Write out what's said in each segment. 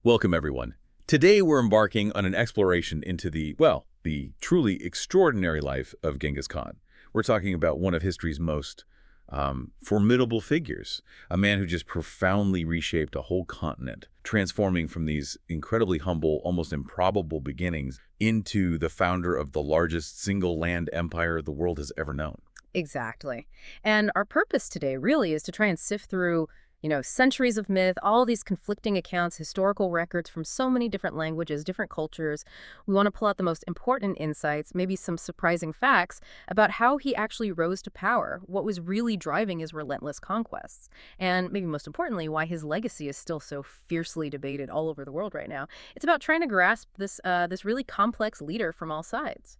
Welcome, everyone. Today, we're embarking on an exploration into the truly extraordinary life of Genghis Khan. We're talking about one of history's most formidable figures, a man who just profoundly reshaped a whole continent, transforming from these incredibly humble, almost improbable beginnings into the founder of the largest single land empire the world has ever known. Exactly. And our purpose today really is to try and sift through, centuries of myth, all these conflicting accounts, historical records from so many different languages, different cultures. We want to pull out the most important insights, maybe some surprising facts about how he actually rose to power, what was really driving his relentless conquests, and maybe most importantly, why his legacy is still so fiercely debated all over the world right now. It's about trying to grasp this really complex leader from all sides.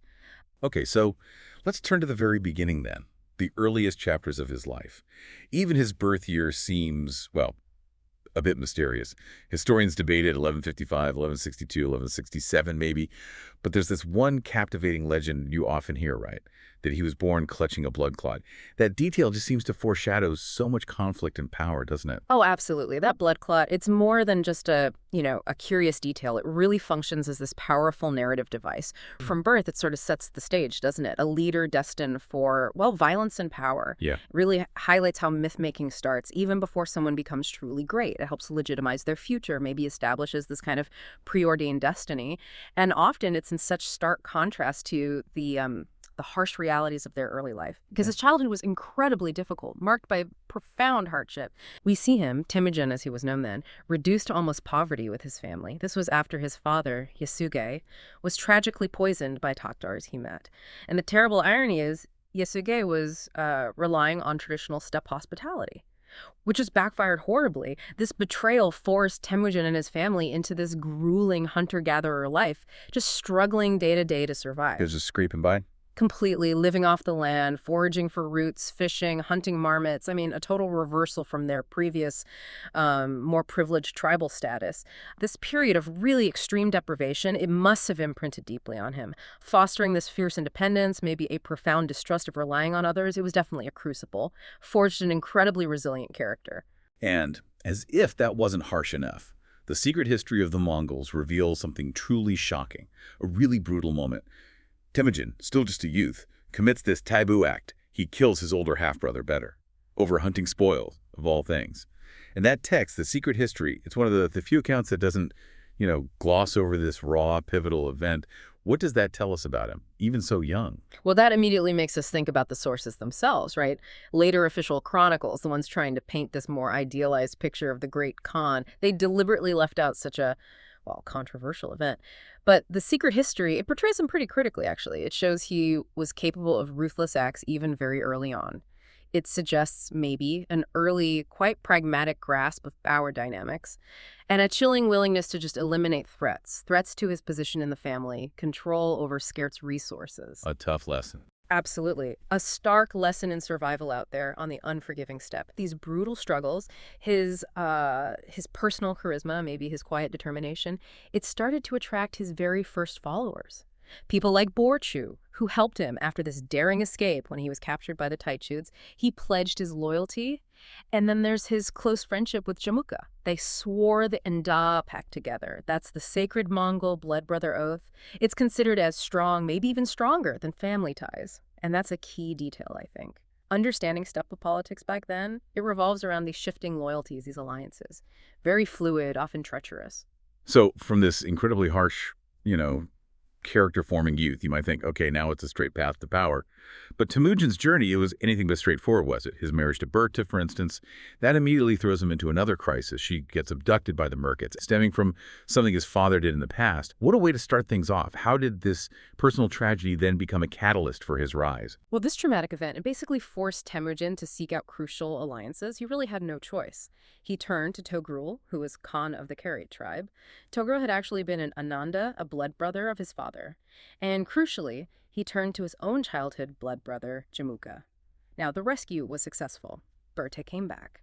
Okay, so let's turn to the very beginning then, the earliest chapters of his life. Even his birth year seems, well, a bit mysterious. Historians debated 1155, 1162, 1167 maybe, but there's this one captivating legend you often hear, right? That he was born clutching a blood clot. That detail just seems to foreshadow so much conflict and power, doesn't it? Oh, absolutely. That blood clot, it's more than just a curious detail. It really functions as this powerful narrative device. From birth, it sort of sets the stage, doesn't it? A leader destined for, well, violence and power. Yeah. Really highlights how myth-making starts, even before someone becomes truly great. It helps legitimize their future, maybe establishes this kind of preordained destiny. And often it's in such stark contrast to the harsh realities of their early life. Because his childhood was incredibly difficult, marked by profound hardship. We see him, Temujin as he was known then, reduced to almost poverty with his family. This was after his father, Yasuge, was tragically poisoned by Tatars he met. And the terrible irony is, Yasuge was relying on traditional steppe hospitality, which has backfired horribly. This betrayal forced Temujin and his family into this grueling hunter-gatherer life, just struggling day to day to survive. He was just scraping by? Completely living off the land, foraging for roots, fishing, hunting marmots. I mean, a total reversal from their previous, more privileged tribal status. This period of really extreme deprivation, it must have imprinted deeply on him. Fostering this fierce independence, maybe a profound distrust of relying on others, it was definitely a crucible. Forged an incredibly resilient character. And as if that wasn't harsh enough, the secret history of the Mongols reveals something truly shocking, a really brutal moment. Temujin, still just a youth, commits this taboo act. He kills his older half-brother better, over hunting spoils, of all things. And that text, The Secret History, it's one of the few accounts that doesn't, gloss over this raw, pivotal event. What does that tell us about him, even so young? Well, that immediately makes us think about the sources themselves, right? Later official chronicles, the ones trying to paint this more idealized picture of the great Khan, they deliberately left out such a, well, controversial event. But The Secret History, it portrays him pretty critically, actually. It shows he was capable of ruthless acts even very early on. It suggests maybe an early, quite pragmatic grasp of power dynamics and a chilling willingness to just eliminate threats to his position in the family, control over scarce resources. A tough lesson. Absolutely. A stark lesson in survival out there on the unforgiving steppe. These brutal struggles, his personal charisma, maybe his quiet determination, it started to attract his very first followers. People like Borchu, who helped him after this daring escape when he was captured by the Taichuds. He pledged his loyalty. And then there's his close friendship with Jamuka. They swore the Nda pact together. That's the sacred Mongol blood brother oath. It's considered as strong, maybe even stronger, than family ties. And that's a key detail, I think. Understanding steppe politics back then, it revolves around these shifting loyalties, these alliances. Very fluid, often treacherous. So from this incredibly harsh, character-forming youth, you might think, okay, now it's a straight path to power. But Temujin's journey, it was anything but straightforward, was it? His marriage to Berta, for instance, that immediately throws him into another crisis. She gets abducted by the Merkits, stemming from something his father did in the past. What a way to start things off. How did this personal tragedy then become a catalyst for his rise? Well, this traumatic event, it basically forced Temujin to seek out crucial alliances. He really had no choice. He turned to Togrul, who was Khan of the Karait tribe. Togrul had actually been an Ananda, a blood brother of his father. And crucially, he turned to his own childhood blood brother, Jamuka. Now, the rescue was successful. Berta came back.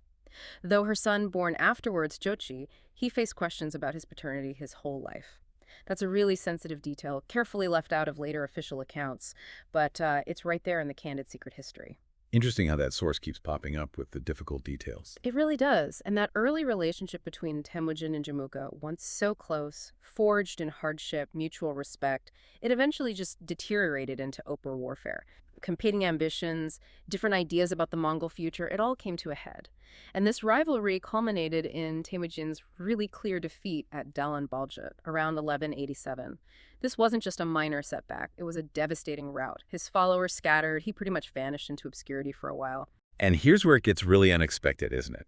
Though her son, born afterwards, Jochi, he faced questions about his paternity his whole life. That's a really sensitive detail, carefully left out of later official accounts, but it's right there in the candid secret history. Interesting how that source keeps popping up with the difficult details. It really does. And that early relationship between Temujin and Jamuka, once so close, forged in hardship, mutual respect, it eventually just deteriorated into open warfare. Competing ambitions, different ideas about the Mongol future, it all came to a head. And this rivalry culminated in Temujin's really clear defeat at Dalan Balja around 1187. This wasn't just a minor setback, it was a devastating rout. His followers scattered, he pretty much vanished into obscurity for a while. And here's where it gets really unexpected, isn't it?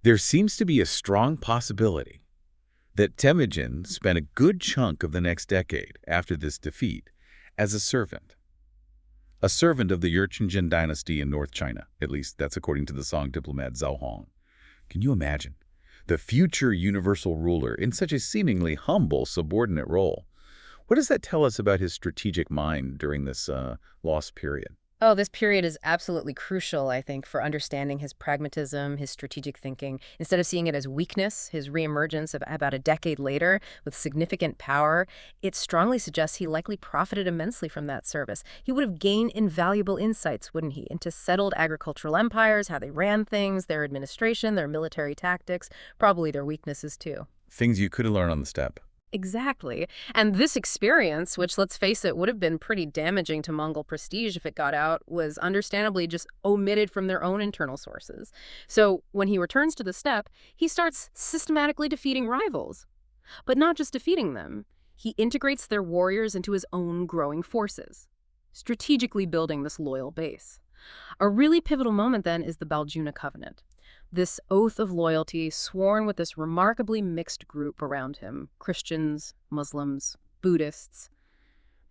There seems to be a strong possibility that Temujin spent a good chunk of the next decade after this defeat as a servant of the Jurchen dynasty in North China. At least that's according to the Song diplomat Zhao Hong. Can you imagine? The future universal ruler in such a seemingly humble subordinate role. What does that tell us about his strategic mind during this lost period? Oh, this period is absolutely crucial, I think, for understanding his pragmatism, his strategic thinking. Instead of seeing it as weakness, his reemergence of about a decade later with significant power, it strongly suggests he likely profited immensely from that service. He would have gained invaluable insights, wouldn't he, into settled agricultural empires, how they ran things, their administration, their military tactics, probably their weaknesses too. Things you could have learned on the steppe. Exactly. And this experience, which, let's face it, would have been pretty damaging to Mongol prestige if it got out, was understandably just omitted from their own internal sources. So when he returns to the steppe, he starts systematically defeating rivals. But not just defeating them. He integrates their warriors into his own growing forces, strategically building this loyal base. A really pivotal moment, then, is the Baljuna Covenant. This oath of loyalty sworn with this remarkably mixed group around him, Christians, Muslims, Buddhists.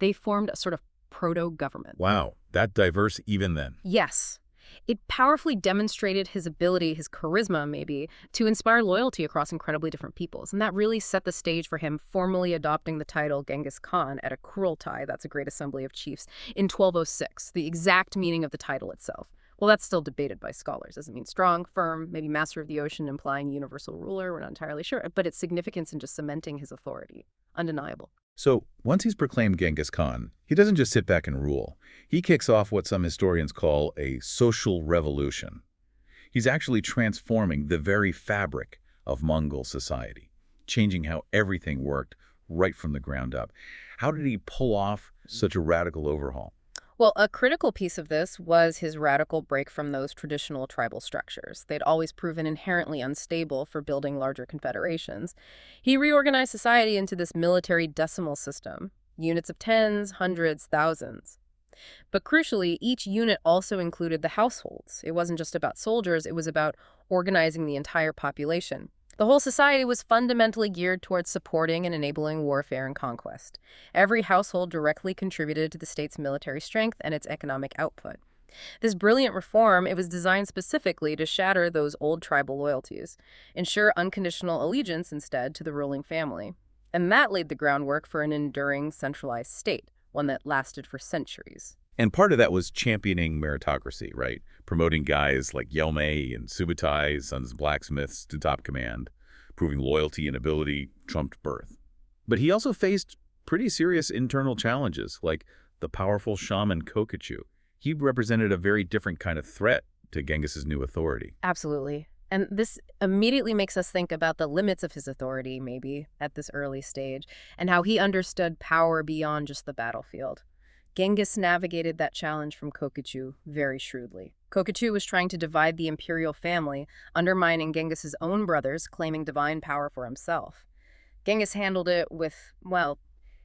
They formed a sort of proto-government. Wow, that diverse even then. Yes. It powerfully demonstrated his ability, his charisma maybe, to inspire loyalty across incredibly different peoples. And that really set the stage for him formally adopting the title Genghis Khan at a Kurultai, that's a great assembly of chiefs, in 1206, the exact meaning of the title itself. Well, that's still debated by scholars. Does it mean strong, firm, maybe master of the ocean, implying universal ruler? We're not entirely sure. But its significance in just cementing his authority. Undeniable. So, once he's proclaimed Genghis Khan, he doesn't just sit back and rule. He kicks off what some historians call a social revolution. He's actually transforming the very fabric of Mongol society, changing how everything worked right from the ground up. How did he pull off such a radical overhaul? Well, a critical piece of this was his radical break from those traditional tribal structures. They'd always proven inherently unstable for building larger confederations. He reorganized society into this military decimal system, units of tens, hundreds, thousands. But crucially, each unit also included the households. It wasn't just about soldiers, it was about organizing the entire population. The whole society was fundamentally geared towards supporting and enabling warfare and conquest. Every household directly contributed to the state's military strength and its economic output. This brilliant reform, it was designed specifically to shatter those old tribal loyalties, ensure unconditional allegiance instead to the ruling family. And that laid the groundwork for an enduring centralized state, one that lasted for centuries. And part of that was championing meritocracy, right? Promoting guys like Yelmei and Subutai, sons of blacksmiths, to top command, proving loyalty and ability trumped birth. But he also faced pretty serious internal challenges, like the powerful shaman Kokachu. He represented a very different kind of threat to Genghis's new authority. Absolutely. And this immediately makes us think about the limits of his authority, maybe, at this early stage, and how he understood power beyond just the battlefield. Genghis navigated that challenge from Kokachu very shrewdly. Kokachu was trying to divide the imperial family, undermining Genghis's own brothers, claiming divine power for himself. Genghis handled it with, well,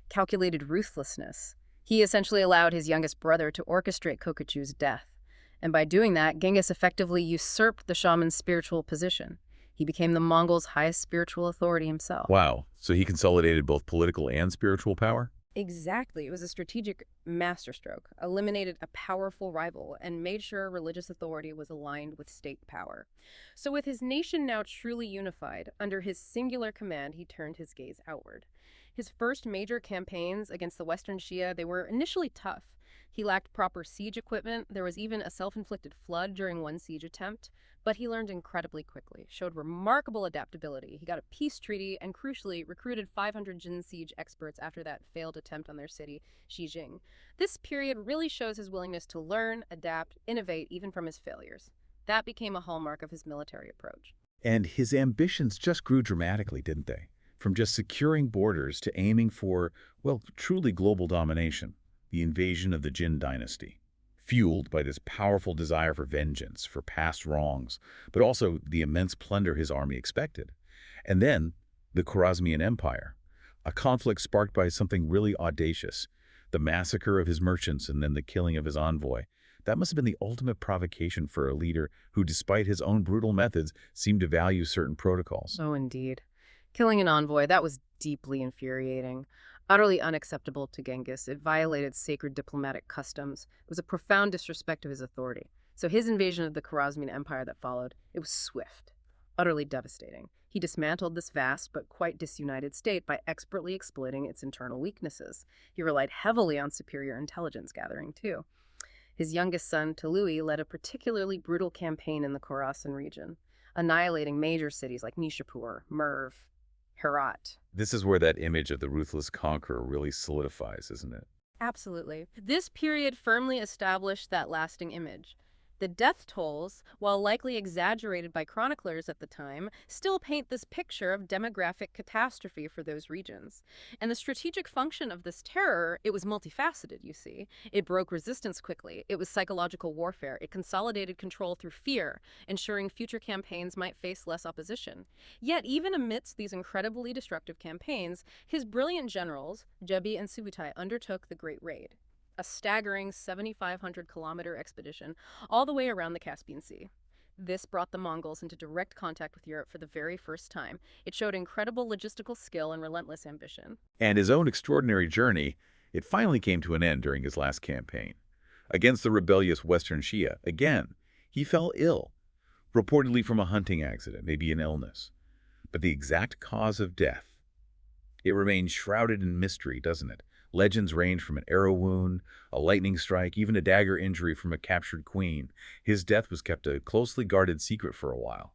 calculated ruthlessness. He essentially allowed his youngest brother to orchestrate Kokachu's death. And by doing that, Genghis effectively usurped the shaman's spiritual position. He became the Mongols' highest spiritual authority himself. Wow. So he consolidated both political and spiritual power? Exactly. It was a strategic masterstroke, eliminated a powerful rival, and made sure religious authority was aligned with state power. So with his nation now truly unified, under his singular command, he turned his gaze outward. His first major campaigns against the Western Shia, they were initially tough. He lacked proper siege equipment. There was even a self-inflicted flood during one siege attempt, but he learned incredibly quickly, showed remarkable adaptability. He got a peace treaty and, crucially, recruited 500 Jin siege experts after that failed attempt on their city, Xijing. This period really shows his willingness to learn, adapt, innovate, even from his failures. That became a hallmark of his military approach. And his ambitions just grew dramatically, didn't they? From just securing borders to aiming for, well, truly global domination, the invasion of the Jin dynasty, fueled by this powerful desire for vengeance, for past wrongs, but also the immense plunder his army expected. And then, the Khwarezmian Empire, a conflict sparked by something really audacious, the massacre of his merchants and then the killing of his envoy. That must have been the ultimate provocation for a leader who, despite his own brutal methods, seemed to value certain protocols. Oh, indeed. Killing an envoy, that was deeply infuriating. Utterly unacceptable to Genghis, it violated sacred diplomatic customs. It was a profound disrespect to his authority. So his invasion of the Khwarezmian Empire that followed, it was swift, utterly devastating. He dismantled this vast but quite disunited state by expertly exploiting its internal weaknesses. He relied heavily on superior intelligence gathering, too. His youngest son, Tului, led a particularly brutal campaign in the Khorasan region, annihilating major cities like Nishapur, Merv, Herat. This is where that image of the ruthless conqueror really solidifies, isn't it? Absolutely. This period firmly established that lasting image. The death tolls, while likely exaggerated by chroniclers at the time, still paint this picture of demographic catastrophe for those regions. And the strategic function of this terror, it was multifaceted, you see. It broke resistance quickly. It was psychological warfare. It consolidated control through fear, ensuring future campaigns might face less opposition. Yet, even amidst these incredibly destructive campaigns, his brilliant generals, Jebi and Subutai, undertook the Great Raid, a staggering 7,500-kilometer expedition all the way around the Caspian Sea. This brought the Mongols into direct contact with Europe for the very first time. It showed incredible logistical skill and relentless ambition. And his own extraordinary journey, it finally came to an end during his last campaign. Against the rebellious Western Shia, again, he fell ill, reportedly from a hunting accident, maybe an illness. But the exact cause of death, it remains shrouded in mystery, doesn't it? Legends range from an arrow wound, a lightning strike, even a dagger injury from a captured queen. His death was kept a closely guarded secret for a while.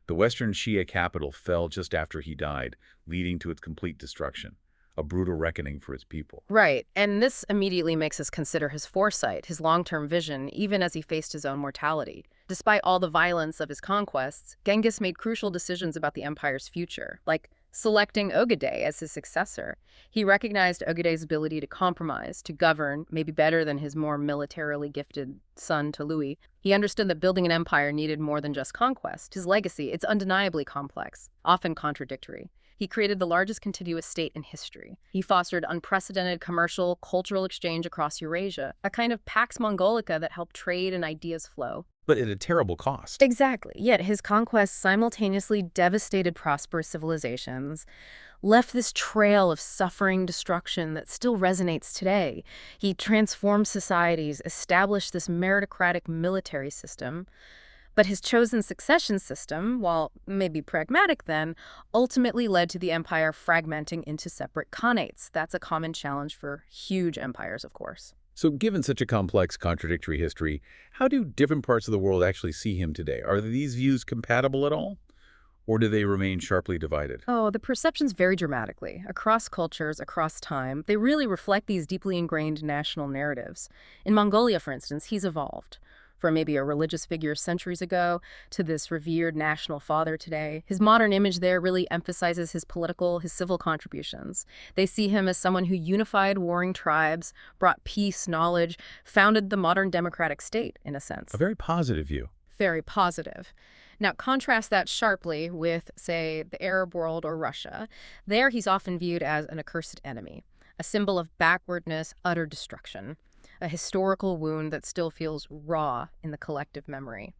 The Western Shia capital fell just after he died, leading to its complete destruction, a brutal reckoning for his people. Right, and this immediately makes us consider his foresight, his long-term vision, even as he faced his own mortality. Despite all the violence of his conquests, Genghis made crucial decisions about the empire's future, like selecting Ogedei as his successor. He recognized Ogedei's ability to compromise, to govern, maybe better than his more militarily gifted son, Tului. He understood that building an empire needed more than just conquest. His legacy, it's undeniably complex, often contradictory. He created the largest contiguous state in history. He fostered unprecedented commercial, cultural exchange across Eurasia, a kind of Pax Mongolica that helped trade and ideas flow. But at a terrible cost. Exactly. Yet his conquests simultaneously devastated prosperous civilizations, left this trail of suffering destruction that still resonates today. He transformed societies, established this meritocratic military system. But his chosen succession system, while maybe pragmatic then, ultimately led to the empire fragmenting into separate khanates. That's a common challenge for huge empires, of course. So given such a complex, contradictory history, how do different parts of the world actually see him today? Are these views compatible at all? Or do they remain sharply divided? Oh, the perceptions vary dramatically. Across cultures, across time, they really reflect these deeply ingrained national narratives. In Mongolia, for instance, he's evolved. From maybe a religious figure centuries ago to this revered national father today. His modern image there really emphasizes his political, his civil contributions. They see him as someone who unified warring tribes, brought peace, knowledge, founded the modern democratic state, in a sense. A very positive view. Very positive. Now, contrast that sharply with, say, the Arab world or Russia. There, he's often viewed as an accursed enemy, a symbol of backwardness, utter destruction, a historical wound that still feels raw in the collective memory.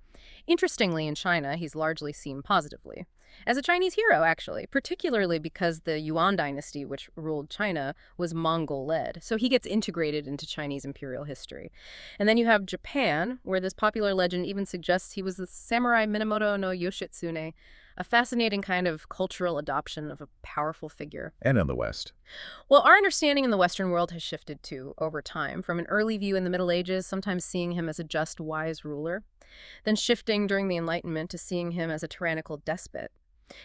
Interestingly, in China, he's largely seen positively. As a Chinese hero, actually, particularly because the Yuan dynasty, which ruled China, was Mongol-led. So he gets integrated into Chinese imperial history. And then you have Japan, where this popular legend even suggests he was the samurai Minamoto no Yoshitsune, A fascinating kind of cultural adoption of a powerful figure. And in the West. Well, our understanding in the Western world has shifted too over time, from an early view in the Middle Ages, sometimes seeing him as a just, wise ruler, then shifting during the Enlightenment to seeing him as a tyrannical despot.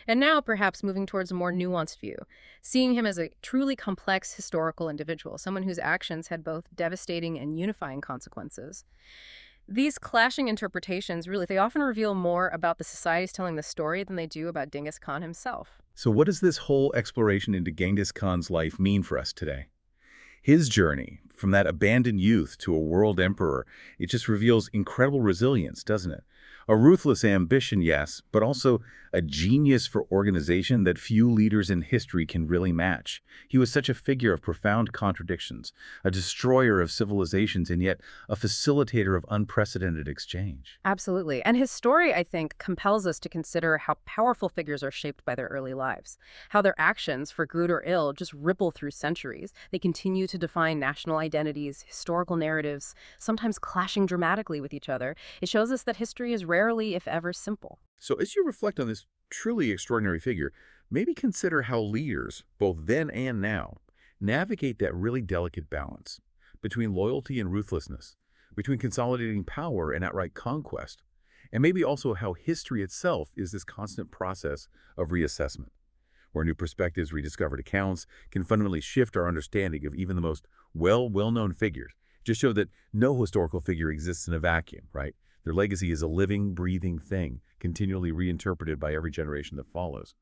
And now, perhaps moving towards a more nuanced view, seeing him as a truly complex historical individual, someone whose actions had both devastating and unifying consequences. These clashing interpretations, really, they often reveal more about the societies telling the story than they do about Genghis Khan himself. So what does this whole exploration into Genghis Khan's life mean for us today? His journey, from that abandoned youth to a world emperor, it just reveals incredible resilience, doesn't it? A ruthless ambition, yes, but also a genius for organization that few leaders in history can really match. He was such a figure of profound contradictions, a destroyer of civilizations, and yet a facilitator of unprecedented exchange. Absolutely. And his story, I think, compels us to consider how powerful figures are shaped by their early lives, how their actions, for good or ill, just ripple through centuries. They continue to define national identities, historical narratives, sometimes clashing dramatically with each other. It shows us that history is rarely, if ever, simple. So as you reflect on this truly extraordinary figure, maybe consider how leaders, both then and now, navigate that really delicate balance between loyalty and ruthlessness, between consolidating power and outright conquest, and maybe also how history itself is this constant process of reassessment, where new perspectives, rediscovered accounts, can fundamentally shift our understanding of even the most well-known figures. Just show that no historical figure exists in a vacuum, right? Their legacy is a living, breathing thing, continually reinterpreted by every generation that follows.